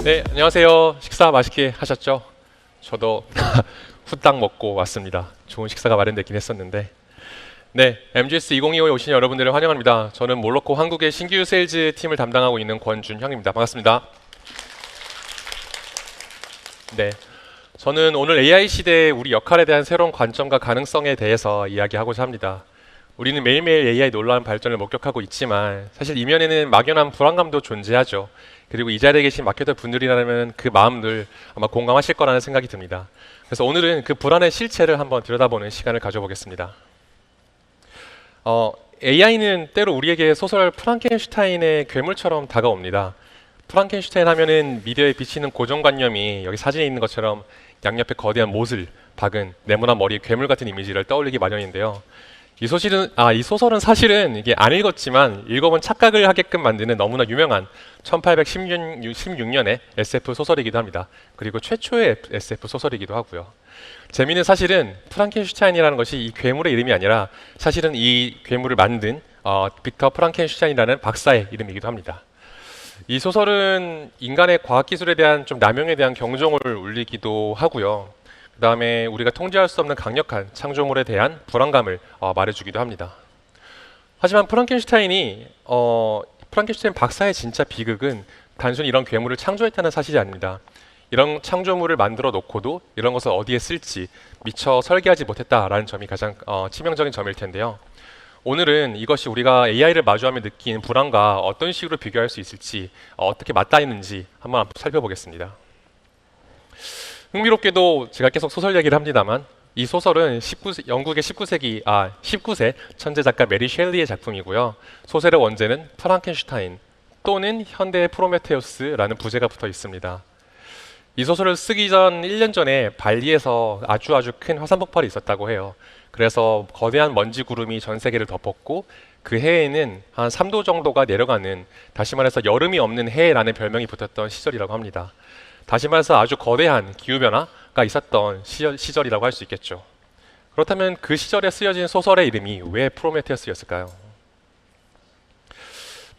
네, 안녕하세요. 식사 맛있게 하셨죠? 저도 후딱 먹고 왔습니다. 좋은 식사가 마련됐긴 했었는데. 네, MGS 2025에 오신 여러분들을 환영합니다. 저는 몰로코 한국의 신규 세일즈 팀을 담당하고 있는 권준형입니다. 반갑습니다. 네, 저는 오늘 AI 시대의 우리 역할에 대한 새로운 관점과 가능성에 대해서 이야기하고자 합니다. 우리는 매일매일 AI 놀라운 발전을 목격하고 있지만 사실 이면에는 막연한 불안감도 존재하죠. 그리고 이 자리에 계신 마케터 분들이라면 그 마음들 아마 공감하실 거라는 생각이 듭니다. 그래서 오늘은 그 불안의 실체를 한번 들여다보는 시간을 가져보겠습니다. AI는 때로 우리에게 소설 프랑켄슈타인의 괴물처럼 다가옵니다. 프랑켄슈타인 하면은 미디어에 비치는 고정관념이 여기 사진에 있는 것처럼 양옆에 거대한 못을 박은 네모난 머리의 괴물 같은 이미지를 떠올리기 마련인데요. 이 소설은 사실은 이게 안 읽었지만 읽어본 착각을 하게끔 만드는 너무나 유명한 1816년의 SF 소설이기도 합니다. 그리고 최초의 SF 소설이기도 하고요. 재미있는 사실은 프랑켄슈타인이라는 것이 이 괴물의 이름이 아니라 사실은 이 괴물을 만든 빅터 프랑켄슈타인이라는 박사의 이름이기도 합니다. 이 소설은 인간의 과학기술에 대한 좀 남용에 대한 경종을 울리기도 하고요. 그 다음에 우리가 통제할 수 없는 강력한 창조물에 대한 불안감을 말해주기도 합니다. 하지만 프랑켄슈타인 박사의 진짜 비극은 단순히 이런 괴물을 창조했다는 사실이 아닙니다. 이런 창조물을 만들어 놓고도 이런 것을 어디에 쓸지 미처 설계하지 못했다라는 점이 가장 치명적인 점일 텐데요. 오늘은 이것이 우리가 AI를 마주하며 느낀 불안과 어떤 식으로 비교할 수 있을지 어떻게 맞닿는지 한번 살펴보겠습니다. 흥미롭게도 제가 계속 소설 얘기를 합니다만 이 소설은 영국의 19세 천재 작가 메리 셸리의 작품이고요. 소설의 원제는 프랑켄슈타인 또는 현대의 프로메테우스라는 부제가 붙어 있습니다. 이 소설을 쓰기 전 1년 전에 발리에서 아주 큰 화산 폭발이 있었다고 해요. 그래서 거대한 먼지 구름이 전 세계를 덮었고 그 해에는 한 3도 정도가 내려가는, 다시 말해서 여름이 없는 해라는 별명이 붙었던 시절이라고 합니다. 다시 말해서 아주 거대한 기후변화가 있었던 시절이라고 할 수 있겠죠. 그렇다면 그 시절에 쓰여진 소설의 이름이 왜 프로메테우스였을까요?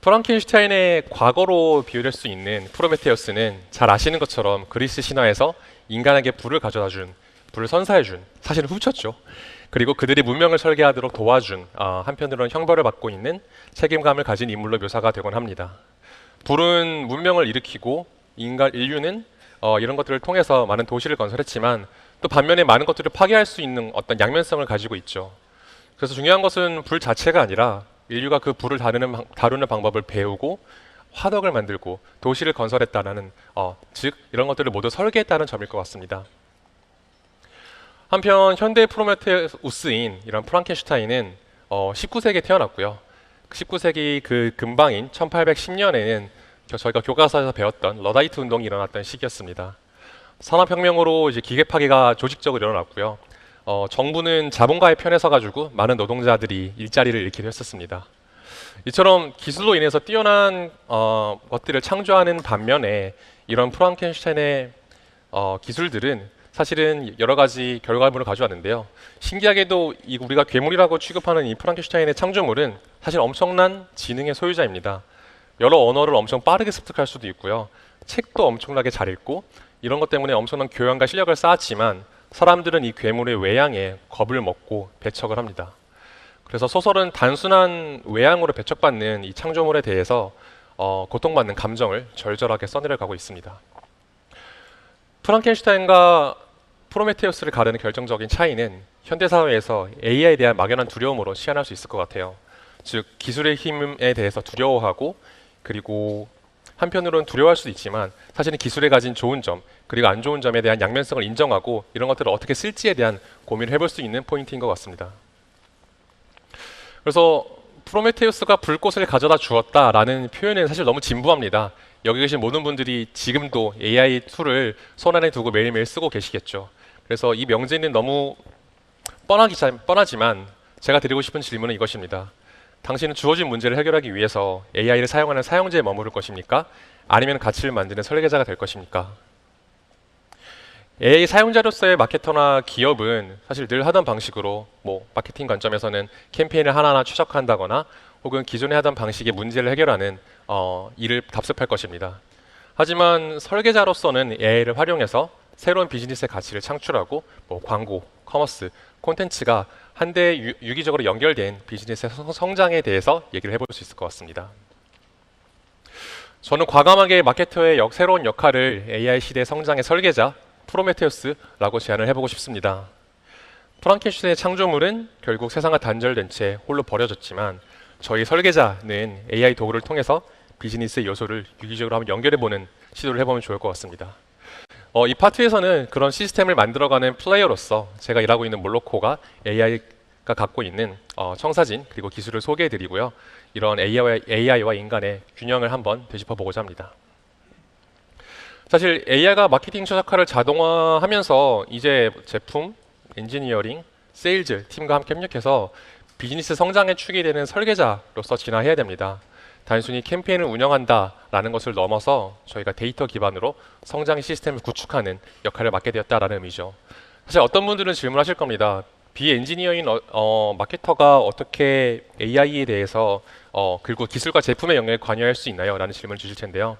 프랑켄슈타인의 과거로 비유될 수 있는 프로메테우스는 잘 아시는 것처럼 그리스 신화에서 인간에게 불을 선사해준, 사실은 훔쳤죠. 그리고 그들이 문명을 설계하도록 도와준, 한편으로는 형벌을 받고 있는 책임감을 가진 인물로 묘사가 되곤 합니다. 불은 문명을 일으키고 인류는 이런 것들을 통해서 많은 도시를 건설했지만 또 반면에 많은 것들을 파괴할 수 있는 어떤 양면성을 가지고 있죠. 그래서 중요한 것은 불 자체가 아니라 인류가 그 불을 다루는 방법을 배우고 화덕을 만들고 도시를 건설했다는, 즉 이런 것들을 모두 설계했다는 점일 것 같습니다. 한편 현대 프로메테우스인 이런 프랑켄슈타인은 19세기에 태어났고요. 19세기 그 근방인 1810년에는 저희가 교과서에서 배웠던 러다이트 운동이 일어났던 시기였습니다. 산업혁명으로 이제 기계 파괴가 조직적으로 일어났고요. 정부는 자본가의 편에 서가지고 많은 노동자들이 일자리를 잃기도 했었습니다. 이처럼 기술로 인해서 뛰어난 것들을 창조하는 반면에 이런 프랑켄슈타인의 기술들은 사실은 여러 가지 결과물을 가져왔는데요. 신기하게도 우리가 괴물이라고 취급하는 이 프랑켄슈타인의 창조물은 사실 엄청난 지능의 소유자입니다. 여러 언어를 엄청 빠르게 습득할 수도 있고요. 책도 엄청나게 잘 읽고 이런 것 때문에 엄청난 교養과 실력을 쌓았지만 사람들은 이 괴물의 외양에 겁을 먹고 배척을 합니다. 그래서 소설은 단순한 외양으로 배척받는 이 창조물에 대해서 고통받는 감정을 절절하게 써내려가고 있습니다. 프랑켄슈타인과 프로메테우스를 가르는 결정적인 차이는 현대사회에서 AI에 대한 막연한 두려움으로 시안할 수 있을 것 같아요. 즉 기술의 힘에 대해서 두려워하고, 그리고 한편으로는 두려워할 수도 있지만 사실은 기술에 가진 좋은 점 그리고 안 좋은 점에 대한 양면성을 인정하고 이런 것들을 어떻게 쓸지에 대한 고민을 해볼 수 있는 포인트인 것 같습니다. 그래서 프로메테우스가 불꽃을 가져다 주었다라는 표현은 사실 너무 진부합니다. 여기 계신 모든 분들이 지금도 AI 툴을 손안에 두고 매일매일 쓰고 계시겠죠. 그래서 이 명제는 너무 뻔하지만 제가 드리고 싶은 질문은 이것입니다. 당신은 주어진 문제를 해결하기 위해서 AI를 사용하는 사용자에 머무를 것입니까? 아니면 가치를 만드는 설계자가 될 것입니까? AI 사용자로서의 마케터나 기업은 사실 늘 하던 방식으로 마케팅 관점에서는 캠페인을 하나하나 추적한다거나 혹은 기존에 하던 방식의 문제를 해결하는 일을 답습할 것입니다. 하지만 설계자로서는 AI를 활용해서 새로운 비즈니스의 가치를 창출하고 광고, 커머스, 콘텐츠가 한데 유기적으로 연결된 비즈니스의 성장에 대해서 얘기를 해볼 수 있을 것 같습니다. 저는 과감하게 마케터의 새로운 역할을 AI 시대 성장의 설계자 프로메테우스라고 제안을 해보고 싶습니다. 프랑켄슈타인의 창조물은 결국 세상과 단절된 채 홀로 버려졌지만 저희 설계자는 AI 도구를 통해서 비즈니스의 요소를 유기적으로 한번 연결해보는 시도를 해보면 좋을 것 같습니다. 이 파트에서는 그런 시스템을 만들어가는 플레이어로서 제가 일하고 있는 몰로코가 AI가 갖고 있는 청사진 그리고 기술을 소개해드리고요. 이런 AI와 인간의 균형을 한번 되짚어보고자 합니다. 사실 AI가 마케팅 역할을 자동화하면서 이제 제품, 엔지니어링, 세일즈 팀과 함께 협력해서 비즈니스 성장의 축이 되는 설계자로서 진화해야 됩니다. 단순히 캠페인을 운영한다라는 것을 넘어서 저희가 데이터 기반으로 성장의 시스템을 구축하는 역할을 맡게 되었다라는 의미죠. 사실 어떤 분들은 질문하실 겁니다. 비엔지니어인 마케터가 어떻게 AI에 대해서 그리고 기술과 제품의 영역에 관여할 수 있나요? 라는 질문을 주실 텐데요.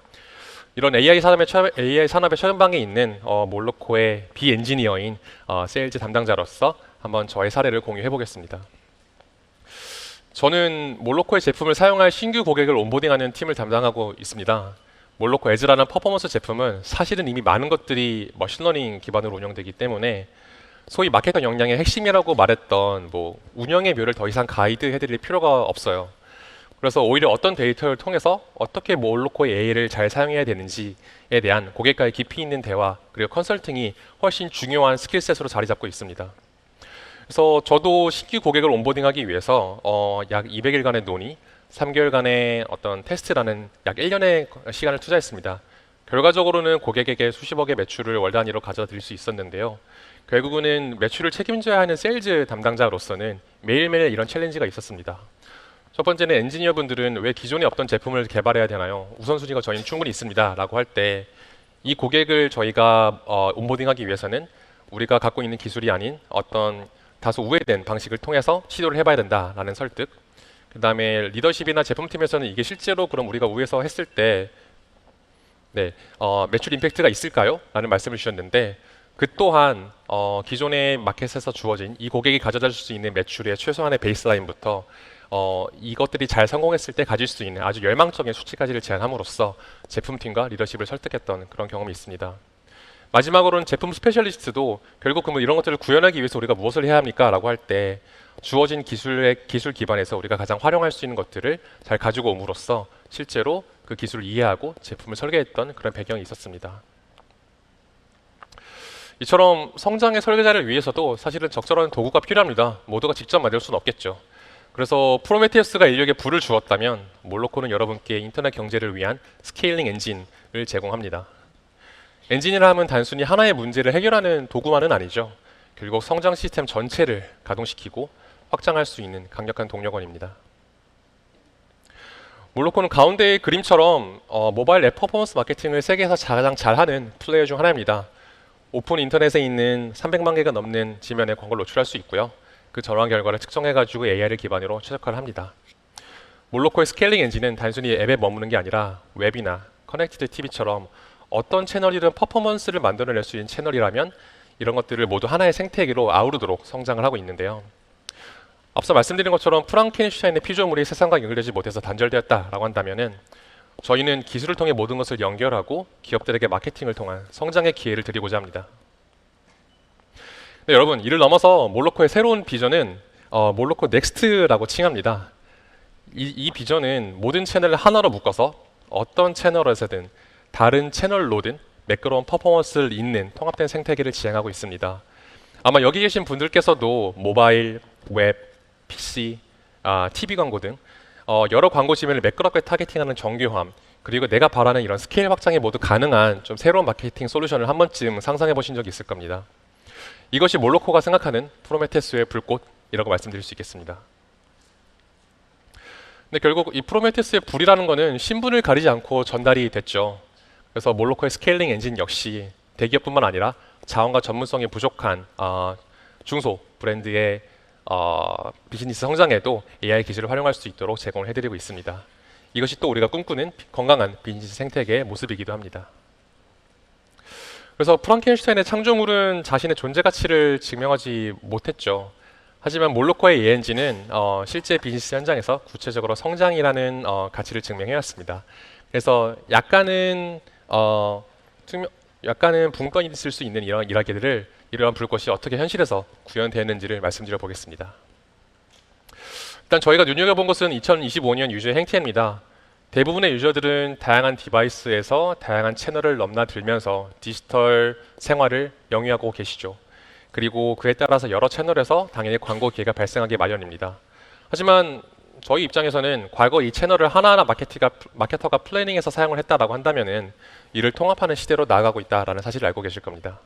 이런 AI 산업의 최전방에 있는 몰로코의 비엔지니어인 세일즈 담당자로서 한번 저의 사례를 공유해 보겠습니다. 저는 몰로코의 제품을 사용할 신규 고객을 온보딩하는 팀을 담당하고 있습니다. 몰로코 에즈라는 퍼포먼스 제품은 사실은 이미 많은 것들이 머신러닝 기반으로 운영되기 때문에 소위 마케터 역량의 핵심이라고 말했던 운영의 묘를 더 이상 가이드 해드릴 필요가 없어요. 그래서 오히려 어떤 데이터를 통해서 어떻게 몰로코의 AI를 잘 사용해야 되는지에 대한 고객과의 깊이 있는 대화 그리고 컨설팅이 훨씬 중요한 스킬셋으로 자리 잡고 있습니다. 그래서 저도 신규 고객을 온보딩하기 위해서 약 200일간의 논의, 3개월간의 어떤 테스트라는 약 1년의 시간을 투자했습니다. 결과적으로는 고객에게 수십억의 매출을 월 단위로 가져다 드릴 수 있었는데요. 결국은 매출을 책임져야 하는 세일즈 담당자로서는 매일매일 이런 챌린지가 있었습니다. 첫 번째는 엔지니어 분들은 왜 기존에 없던 제품을 개발해야 되나요? 우선순위가 저희는 충분히 있습니다 라고 할 때 이 고객을 저희가 온보딩하기 위해서는 우리가 갖고 있는 기술이 아닌 어떤 다소 우회된 방식을 통해서 시도를 해봐야 된다라는 설득. 그 다음에 리더십이나 제품팀에서는 이게 실제로 그럼 우리가 위에서 했을 때 매출 임팩트가 있을까요? 라는 말씀을 주셨는데 그 또한 기존의 마켓에서 주어진 이 고객이 가져다 줄 수 있는 매출의 최소한의 베이스라인부터 이것들이 잘 성공했을 때 가질 수 있는 아주 열망적인 수치까지를 제안함으로써 제품팀과 리더십을 설득했던 그런 경험이 있습니다. 마지막으로는 제품 스페셜리스트도 결국 그러면 이런 것들을 구현하기 위해서 우리가 무엇을 해야 합니까? 라고 할 때 주어진 기술 기반에서 우리가 가장 활용할 수 있는 것들을 잘 가지고 옴으로써 실제로 그 기술을 이해하고 제품을 설계했던 그런 배경이 있었습니다. 이처럼 성장의 설계자를 위해서도 사실은 적절한 도구가 필요합니다. 모두가 직접 만들 수는 없겠죠. 그래서 프로메테우스가 인류에게 불을 주었다면 몰로코는 여러분께 인터넷 경제를 위한 스케일링 엔진을 제공합니다. 엔진이라 하면 단순히 하나의 문제를 해결하는 도구만은 아니죠. 결국 성장 시스템 전체를 가동시키고 확장할 수 있는 강력한 동력원입니다. 몰로코는 가운데의 그림처럼 모바일 앱 퍼포먼스 마케팅을 세계에서 가장 잘하는 플레이어 중 하나입니다. 오픈 인터넷에 있는 300만 개가 넘는 지면에 광고를 노출할 수 있고요. 그 전환 결과를 측정해가지고 AI를 기반으로 최적화를 합니다. 몰로코의 스케일링 엔진은 단순히 앱에 머무는 게 아니라 웹이나 커넥티드 TV처럼 어떤 채널이든 퍼포먼스를 만들어낼 수 있는 채널이라면 이런 것들을 모두 하나의 생태계로 아우르도록 성장을 하고 있는데요. 앞서 말씀드린 것처럼 프랑켄슈타인의 피조물이 세상과 연결되지 못해서 단절되었다라고 한다면은 저희는 기술을 통해 모든 것을 연결하고 기업들에게 마케팅을 통한 성장의 기회를 드리고자 합니다. 네, 여러분, 이를 넘어서 몰로코의 새로운 비전은 몰로코 넥스트라고 칭합니다. 이 비전은 모든 채널을 하나로 묶어서 어떤 채널에서든 다른 채널로든 매끄러운 퍼포먼스를 잇는 통합된 생태계를 지향하고 있습니다. 아마 여기 계신 분들께서도 모바일, 웹, PC, TV 광고 등 여러 광고 지면을 매끄럽게 타겟팅하는 정교함 그리고 내가 바라는 이런 스케일 확장이 모두 가능한 좀 새로운 마케팅 솔루션을 한 번쯤 상상해 보신 적이 있을 겁니다. 이것이 몰로코가 생각하는 프로메테스의 불꽃이라고 말씀드릴 수 있겠습니다. 근데 결국 이 프로메테스의 불이라는 것은 신분을 가리지 않고 전달이 됐죠. 그래서 몰로코의 스케일링 엔진 역시 대기업뿐만 아니라 자원과 전문성이 부족한 중소 브랜드의 비즈니스 성장에도 AI 기술을 활용할 수 있도록 제공을 해드리고 있습니다. 이것이 또 우리가 꿈꾸는 건강한 비즈니스 생태계의 모습이기도 합니다. 그래서 프랑켄슈타인의 창조물은 자신의 존재 가치를 증명하지 못했죠. 하지만 몰로코의 ENG는 실제 비즈니스 현장에서 구체적으로 성장이라는 가치를 증명해왔습니다. 그래서 약간은 붕 떠 있을 수 있는 이런 이야기들을 이러한 불꽃이 어떻게 현실에서 구현되었는지를 말씀드려 보겠습니다. 일단 저희가 눈여겨본 것은 2025년 유저의 행태입니다. 대부분의 유저들은 다양한 디바이스에서 다양한 채널을 넘나들면서 디지털 생활을 영위하고 계시죠. 그리고 그에 따라서 여러 채널에서 당연히 광고 기회가 발생하기 마련입니다. 하지만 저희 입장에서는 과거 이 채널을 하나하나 마케터가 플래닝해서 사용을 했다라고 한다면은 이를 통합하는 시대로 나아가고 있다라는 사실을 알고 계실 겁니다.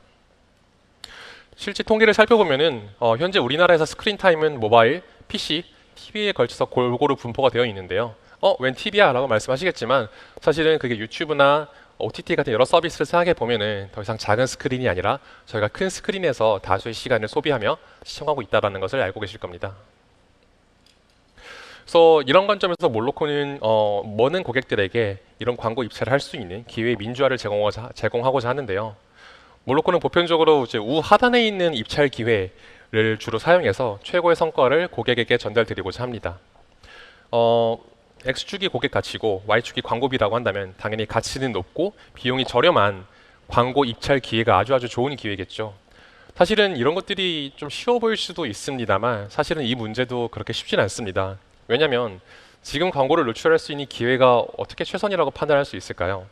실제 통계를 살펴보면은 현재 우리나라에서 스크린 타임은 모바일, PC, TV에 걸쳐서 골고루 분포가 되어 있는데요. 웬 TV야? 라고 말씀하시겠지만 사실은 그게 유튜브나 OTT 같은 여러 서비스를 생각해 보면은 더 이상 작은 스크린이 아니라 저희가 큰 스크린에서 다수의 시간을 소비하며 시청하고 있다는 것을 알고 계실 겁니다. 그래서 이런 관점에서 몰로코는 많은 고객들에게 이런 광고 입찰을 할 수 있는 기회의 민주화를 제공하고자 하는데요. 몰로코는 보편적으로 이제 우하단에 있는 입찰 기회를 주로 사용해서 최고의 성과를 고객에게 전달드리고자 합니다. X축이 고객 가치고 Y축이 광고비라고 한다면 당연히 가치는 높고 비용이 저렴한 광고 입찰 기회가 아주 좋은 기회겠죠. 사실은 이런 것들이 좀 쉬워 보일 수도 있습니다만 사실은 이 문제도 그렇게 쉽진 않습니다. 왜냐하면 지금 광고를 노출할 수 있는 기회가 어떻게 최선이라고 판단할 수 있을까요?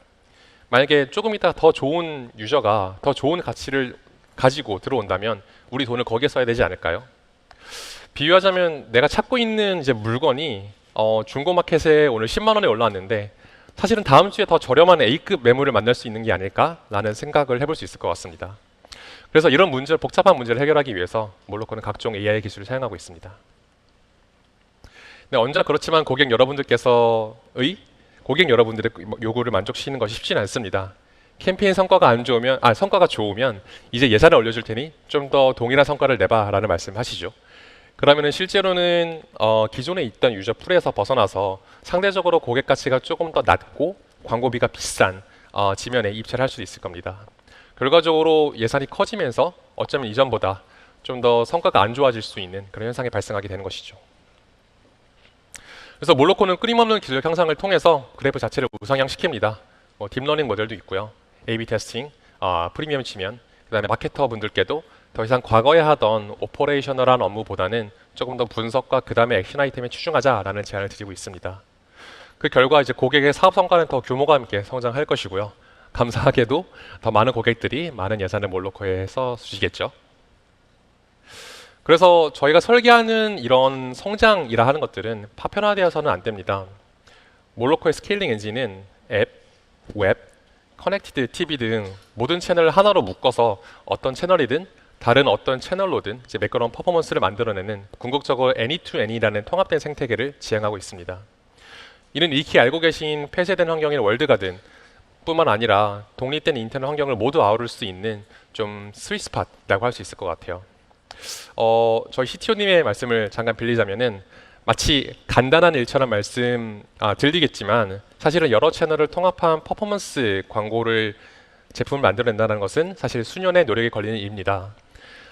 만약에 조금 이따 더 좋은 유저가 더 좋은 가치를 가지고 들어온다면 우리 돈을 거기에 써야 되지 않을까요? 비유하자면 내가 찾고 있는 이제 물건이 중고마켓에 오늘 10만 원에 올라왔는데 사실은 다음 주에 더 저렴한 A급 매물을 만날 수 있는 게 아닐까라는 생각을 해볼 수 있을 것 같습니다. 그래서 이런 복잡한 문제를 해결하기 위해서 몰로코는 각종 AI 기술을 사용하고 있습니다. 네, 언제나 그렇지만 고객 여러분들의 요구를 만족시키는 것이 쉽지는 않습니다. 캠페인 성과가 좋으면 이제 예산을 올려줄 테니 좀 더 동일한 성과를 내봐라는 말씀하시죠. 그러면은 실제로는 기존에 있던 유저 풀에서 벗어나서 상대적으로 고객 가치가 조금 더 낮고 광고비가 비싼 지면에 입찰을 할 수 있을 겁니다. 결과적으로 예산이 커지면서 어쩌면 이전보다 좀 더 성과가 안 좋아질 수 있는 그런 현상이 발생하게 되는 것이죠. 그래서 몰로코는 끊임없는 기술 향상을 통해서 그래프 자체를 우상향시킵니다. 딥러닝 모델도 있고요. A/B 테스팅, 프리미엄 치면, 그 다음에 마케터 분들께도 더 이상 과거에 하던 오퍼레이셔널한 업무보다는 조금 더 분석과 그 다음에 액션 아이템에 치중하자라는 제안을 드리고 있습니다. 그 결과 이제 고객의 사업 성과는 더 규모감 있게 성장할 것이고요. 감사하게도 더 많은 고객들이 많은 예산을 몰로코에 써주시겠죠. 그래서 저희가 설계하는 이런 성장이라 하는 것들은 파편화되어서는 안 됩니다. 몰로코의 스케일링 엔진은 앱, 웹, 커넥티드 TV 등 모든 채널을 하나로 묶어서 어떤 채널이든 다른 어떤 채널로든 이제 매끄러운 퍼포먼스를 만들어내는 궁극적으로 Any-to-Any라는 통합된 생태계를 지향하고 있습니다. 이는 익히 알고 계신 폐쇄된 환경인 월드가든 뿐만 아니라 독립된 인터넷 환경을 모두 아우를 수 있는 좀 스윗스팟이라고 할 수 있을 것 같아요. 저희 CTO님의 말씀을 잠깐 빌리자면은 마치 간단한 일처럼 들리겠지만 사실은 여러 채널을 통합한 퍼포먼스 제품을 만들어낸다는 것은 사실 수년의 노력이 걸리는 일입니다.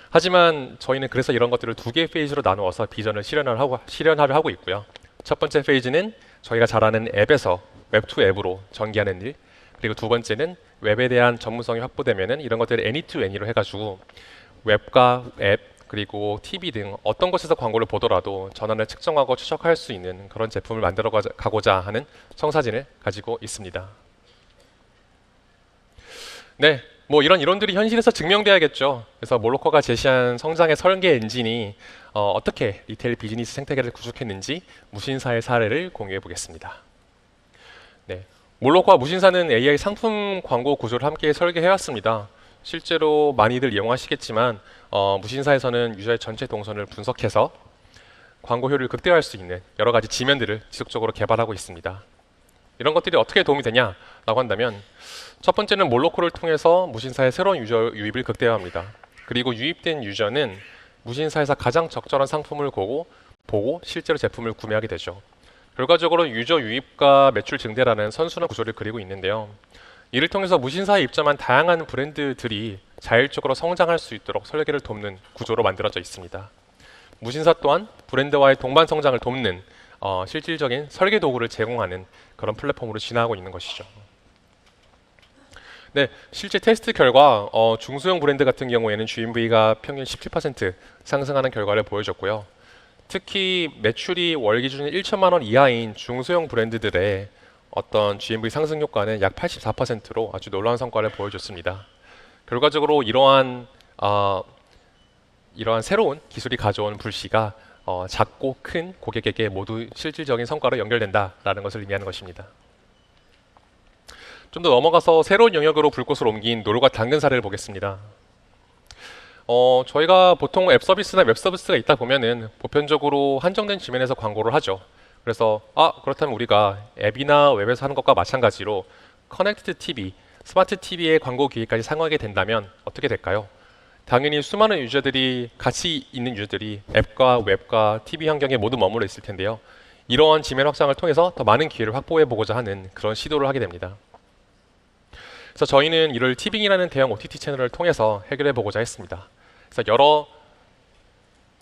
하지만 저희는 그래서 이런 것들을 두 개의 페이지로 나누어서 비전을 실현하려 하고 있고요. 첫 번째 페이지는 저희가 잘 아는 앱에서 웹2 앱으로 전개하는 일, 그리고 두 번째는 웹에 대한 전문성이 확보되면은 이런 것들을 Any-to-Any로 해가지고 웹과 앱 그리고 TV 등 어떤 곳에서 광고를 보더라도 전환을 측정하고 추적할 수 있는 그런 제품을 만들어 가고자 하는 청사진을 가지고 있습니다. 네, 이런 이론들이 현실에서 증명돼야겠죠. 그래서 몰로코가 제시한 성장의 설계 엔진이 어떻게 리테일 비즈니스 생태계를 구축했는지 무신사의 사례를 공유해 보겠습니다. 네, 몰로코와 무신사는 AI 상품 광고 구조를 함께 설계해 왔습니다. 실제로 많이들 이용하시겠지만 무신사에서는 유저의 전체 동선을 분석해서 광고 효율을 극대화할 수 있는 여러 가지 지면들을 지속적으로 개발하고 있습니다. 이런 것들이 어떻게 도움이 되냐라고 한다면 첫 번째는 몰로코를 통해서 무신사의 새로운 유저 유입을 극대화합니다. 그리고 유입된 유저는 무신사에서 가장 적절한 상품을 보고 실제로 제품을 구매하게 되죠. 결과적으로 유저 유입과 매출 증대라는 선순환 구조를 그리고 있는데요. 이를 통해서 무신사에 입점한 다양한 브랜드들이 자율적으로 성장할 수 있도록 설계를 돕는 구조로 만들어져 있습니다. 무신사 또한 브랜드와의 동반 성장을 돕는 실질적인 설계 도구를 제공하는 그런 플랫폼으로 진화하고 있는 것이죠. 네, 실제 테스트 결과 중소형 브랜드 같은 경우에는 GMV가 평균 17% 상승하는 결과를 보여줬고요. 특히 매출이 월 기준 1천만 원 이하인 중소형 브랜드들의 어떤 GMV 상승 효과는 약 84%로 아주 놀라운 성과를 보여줬습니다. 결과적으로 이러한 새로운 기술이 가져온 불씨가 작고 큰 고객에게 모두 실질적인 성과로 연결된다라는 것을 의미하는 것입니다. 좀 더 넘어가서 새로운 영역으로 불꽃을 옮긴 놀과 당근 사례를 보겠습니다. 저희가 보통 앱 서비스나 웹 서비스가 있다 보면은 보편적으로 한정된 지면에서 광고를 하죠. 그래서 그렇다면 우리가 앱이나 웹에서 하는 것과 마찬가지로 커넥티드 TV, 스마트 TV의 광고 기회까지 상호하게 된다면 어떻게 될까요? 당연히 수많은 유저들이 같이 있는 유저들이 앱과 웹과 TV 환경에 모두 머물러 있을 텐데요. 이러한 지면 확장을 통해서 더 많은 기회를 확보해 보고자 하는 그런 시도를 하게 됩니다. 그래서 저희는 이를 티빙이라는 대형 OTT 채널을 통해서 해결해 보고자 했습니다. 그래서 여러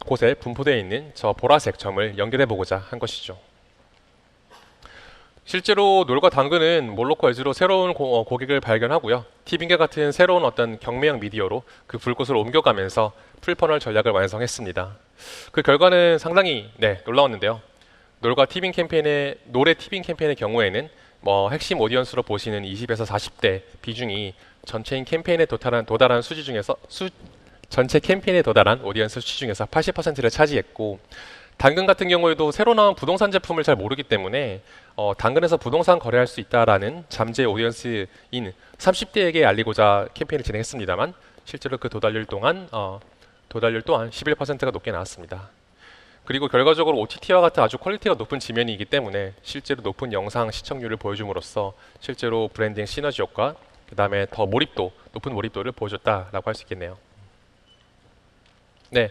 곳에 분포되어 있는 저 보라색 점을 연결해 보고자 한 것이죠. 실제로 놀과 당근은 몰로코 에즈로 새로운 고객을 발견하고요. 티빙과 같은 새로운 어떤 경매형 미디어로 그 불꽃을 옮겨가면서 풀퍼널 전략을 완성했습니다. 그 결과는 상당히 놀라웠는데요. 놀과 티빙 캠페인의 노래 티빙 캠페인의 경우에는 핵심 오디언스로 보시는 20에서 40대 비중이 전체 캠페인에 도달한 수지 중에서 전체 캠페인에 도달한 오디언스 수치 중에서 80%를 차지했고, 당근 같은 경우에도 새로 나온 부동산 제품을 잘 모르기 때문에 당근에서 부동산 거래할 수 있다라는 잠재 오디언스인 30대에게 알리고자 캠페인을 진행했습니다만 실제로 그 도달률 또한 11%가 높게 나왔습니다. 그리고 결과적으로 OTT와 같은 아주 퀄리티가 높은 지면이기 때문에 실제로 높은 영상 시청률을 보여줌으로써 실제로 브랜딩 시너지 효과, 그 다음에 더 높은 몰입도를 보여줬다라고 할 수 있겠네요. 네,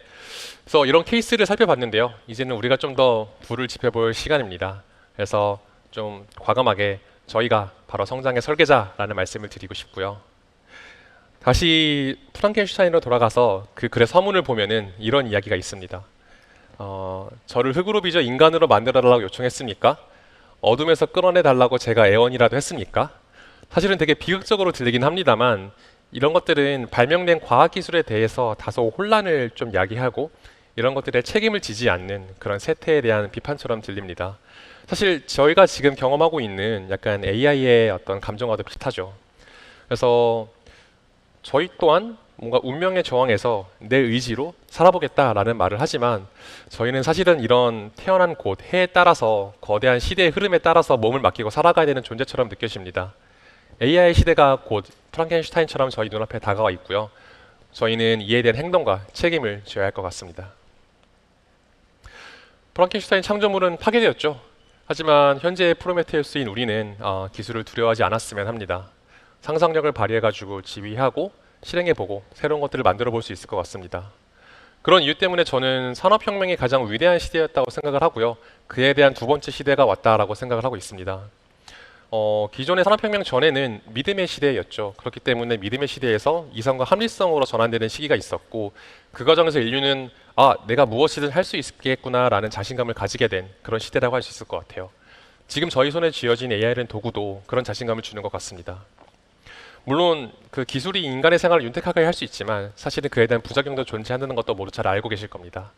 그래서 이런 케이스를 살펴봤는데요. 이제는 우리가 좀 더 불을 지펴볼 시간입니다. 그래서 좀 과감하게 저희가 바로 성장의 설계자라는 말씀을 드리고 싶고요. 다시 프랑켄슈타인으로 돌아가서 그 글의 서문을 보면은 이런 이야기가 있습니다. 저를 흙으로 빚어 인간으로 만들어달라고 요청했습니까? 어둠에서 끌어내달라고 제가 애원이라도 했습니까? 사실은 되게 비극적으로 들리긴 합니다만 이런 것들은 발명된 과학기술에 대해서 다소 혼란을 좀 야기하고 이런 것들에 책임을 지지 않는 그런 세태에 대한 비판처럼 들립니다. 사실 저희가 지금 경험하고 있는 약간 AI의 어떤 감정과도 비슷하죠. 그래서 저희 또한 뭔가 운명의 저항에서 내 의지로 살아보겠다라는 말을 하지만 저희는 사실은 이런 태어난 곳, 해에 따라서 거대한 시대의 흐름에 따라서 몸을 맡기고 살아가야 되는 존재처럼 느껴집니다. AI 시대가 곧 프랑켄슈타인처럼 저희 눈앞에 다가와 있고요. 저희는 이에 대한 행동과 책임을 져야 할 것 같습니다. 프랑켄슈타인 창조물은 파괴되었죠. 하지만 현재의 프로메테우스인 우리는 기술을 두려워하지 않았으면 합니다. 상상력을 발휘해가지고 지휘하고 실행해보고 새로운 것들을 만들어 볼 수 있을 것 같습니다. 그런 이유 때문에 저는 산업혁명이 가장 위대한 시대였다고 생각을 하고요. 그에 대한 두 번째 시대가 왔다라고 생각을 하고 있습니다. 기존의 산업혁명 전에는 믿음의 시대였죠. 그렇기 때문에 믿음의 시대에서 이성과 합리성으로 전환되는 시기가 있었고 그 과정에서 인류는 내가 무엇이든 할 수 있겠구나라는 자신감을 가지게 된 그런 시대라고 할 수 있을 것 같아요. 지금 저희 손에 쥐어진 AI라는 도구도 그런 자신감을 주는 것 같습니다. 물론 그 기술이 인간의 생활을 윤택하게 할 수 있지만 사실은 그에 대한 부작용도 존재한다는 것도 모두 잘 알고 계실 겁니다.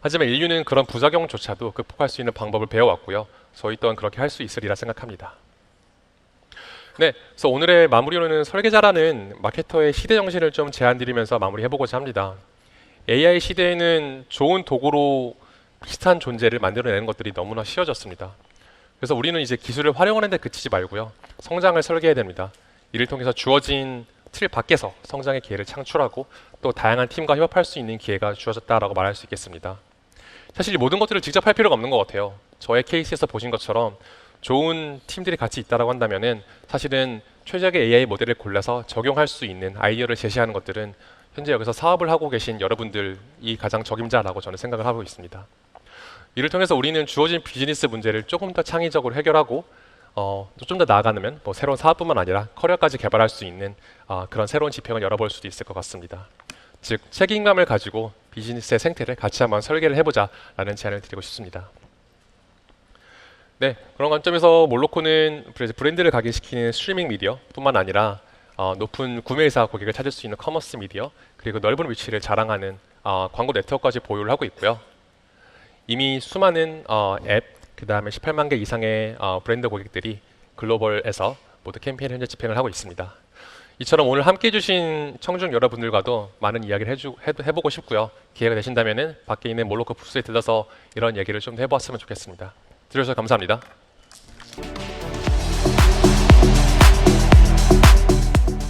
하지만 인류는 그런 부작용조차도 극복할 수 있는 방법을 배워왔고요. 저희 또한 그렇게 할 수 있으리라 생각합니다. 네, 그래서 오늘의 마무리로는 설계자라는 마케터의 시대 정신을 좀 제안드리면서 마무리해보고자 합니다. AI 시대에는 좋은 도구로 비슷한 존재를 만들어내는 것들이 너무나 쉬워졌습니다. 그래서 우리는 이제 기술을 활용하는 데 그치지 말고요. 성장을 설계해야 됩니다. 이를 통해서 주어진 틀 밖에서 성장의 기회를 창출하고 또 다양한 팀과 협업할 수 있는 기회가 주어졌다라고 말할 수 있겠습니다. 사실 이 모든 것들을 직접 할 필요가 없는 것 같아요. 저의 케이스에서 보신 것처럼 좋은 팀들이 같이 있다고 한다면은 사실은 최적의 AI 모델을 골라서 적용할 수 있는 아이디어를 제시하는 것들은 현재 여기서 사업을 하고 계신 여러분들이 가장 적임자라고 저는 생각을 하고 있습니다. 이를 통해서 우리는 주어진 비즈니스 문제를 조금 더 창의적으로 해결하고 좀 더 나아가면 뭐 새로운 사업뿐만 아니라 커리어까지 개발할 수 있는 그런 새로운 지평을 열어볼 수도 있을 것 같습니다. 즉 책임감을 가지고 비즈니스의 생태를 같이 한번 설계를 해보자라는 제안을 드리고 싶습니다. 네, 그런 관점에서 몰로코는 브랜드를 각인시키는 스트리밍 미디어뿐만 아니라 높은 구매의사 고객을 찾을 수 있는 커머스 미디어, 그리고 넓은 위치를 자랑하는 광고 네트워크까지 보유를 하고 있고요. 이미 수많은 앱, 그 다음에 18만 개 이상의 브랜드 고객들이 글로벌에서 모두 캠페인 현재 집행을 하고 있습니다. 이처럼 오늘 함께 해주신 청중 여러분들과도 많은 이야기를 해보고 싶고요. 기회가 되신다면 밖에 있는 몰로코 부스에 들러서 이런 얘기를 좀 해보았으면 좋겠습니다. 들어주셔서 감사합니다.